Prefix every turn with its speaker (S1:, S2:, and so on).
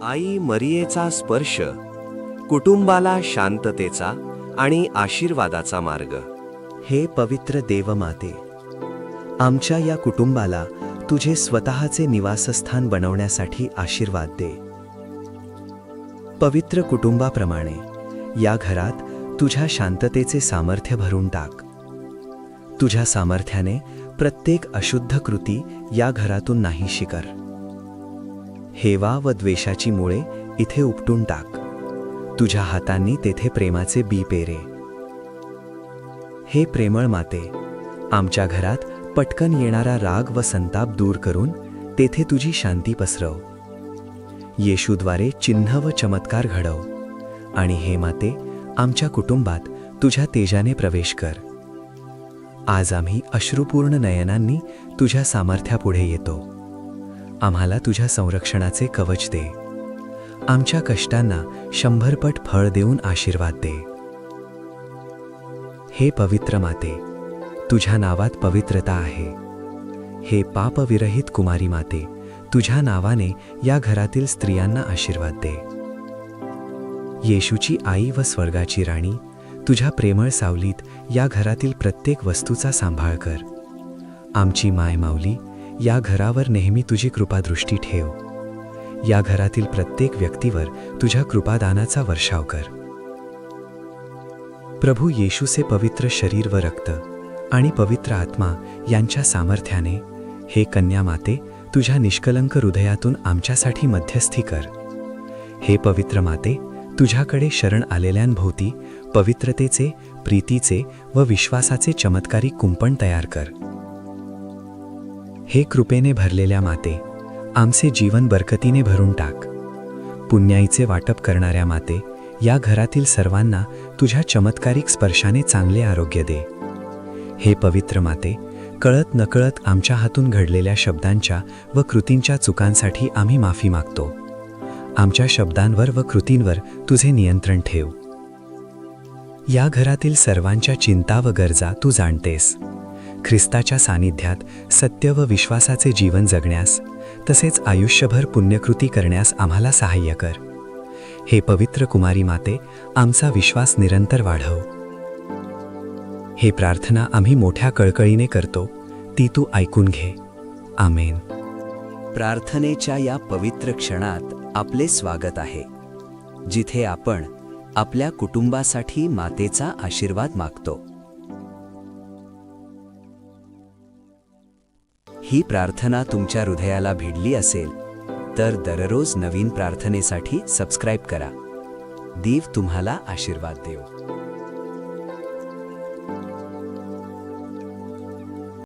S1: आई मरियेचा स्पर्श, कुटुंबाला शांततेचा आणि आशीर्वादाचा मार्ग.
S2: हे पवित्र देवमाते, आमच्या या कुटुंबाला तुझे स्वतःचे निवासस्थान बनवण्यासाठी आशीर्वाद दे. पवित्र कुटुंबाप्रमाणे या घरात तुझ्या शांततेचे सामर्थ्य भरून टाक. तुझ्या सामर्थ्याने प्रत्येक अशुद्ध कृती या घरातून नाहीशी कर. हेवा व द्वेषाची मुळे इथे उपटून टाक. तुझ्या हातांनी तेथे प्रेमाचे बी पेरे. हे प्रेमळ माते, आमच्या घरात पटकन येणारा राग व संताप दूर करून तेथे तुझी शांती पसरव. येशूद्वारे चिन्ह व चमत्कार घडव आणि हे माते, आमच्या कुटुंबात तुझ्या तेजाने प्रवेश कर. आज आम्ही अश्रुपूर्ण नयनांनी तुझ्या सामर्थ्यापुढे येतो. आम्हाला तुझ्या संरक्षणाचे कवच दे. आमच्या कष्टांना 100 पट फळ देऊन आशीर्वाद दे. हे पवित्र माते, तुझ्या नावात पवित्रता आहे. हे पापविरहित कुमारी माते, तुझ्या नावाने या घरातील स्त्रियांना आशीर्वाद दे. येशूची आई व स्वर्गाची राणी, तुझ्या प्रेमळ सावलीत या घरातील प्रत्येक वस्तूचा सांभाळ कर. आमची माय माऊली, या घरावर नेहमी तुझी कृपादृष्टी ठेव. या घरातील प्रत्येक व्यक्तीवर तुझ्या कृपादानाचा वर्षाव कर. प्रभू येशूचे पवित्र शरीर व रक्त आणि पवित्र आत्मा यांच्या सामर्थ्याने हे कन्या माते, तुझ्या निष्कलंक हृदयातून आमच्यासाठी मध्यस्थी कर. हे पवित्र माते, तुझ्याकडे शरण आलेल्यांभोवती पवित्रतेचे, प्रीतीचे व विश्वासाचे चमत्कारी कुंपण तयार कर. हे कृपेने भरलेल्या माते, आमचे जीवन बरकतीने भरून टाक. पुण्याईचे वाटप करणाऱ्या माते, या घरातील सर्वांना तुझ्या चमत्कारिक स्पर्शाने चांगले आरोग्य दे. हे पवित्र माते, कळत नकळत आमच्या हातून घडलेल्या शब्दांच्या व कृतींच्या चुकांसाठी आम्ही माफी मागतो. आमच्या शब्दांवर व कृतींवर तुझे नियंत्रण ठेव. या घरातील सर्वांच्या चिंता व गरजा तू जाणतेस. ख्रिस्ताच्या सानिध्यात सत्य व विश्वासाचे जीवन जगण्यास तसेच आयुष्यभर पुण्यकृती करण्यास आम्हाला सहाय्य कर. हे पवित्र कुमारी माते, आमचा विश्वास निरंतर वाढव. हे प्रार्थना आम्ही मोठ्या कळकळीने करतो, ती तू ऐकून घे. आमेन.
S3: प्रार्थनेच्या या पवित्र क्षणात आपले स्वागत आहे, जिथे आपण आपल्या कुटुंबासाठी मातेचा आशीर्वाद मागतो. ही प्रार्थना तुमच्या हृदयाला भिडली असेल तर दररोज नवीन प्रार्थनेसाठी सबस्क्राईब करा. देव तुम्हाला आशीर्वाद देवो.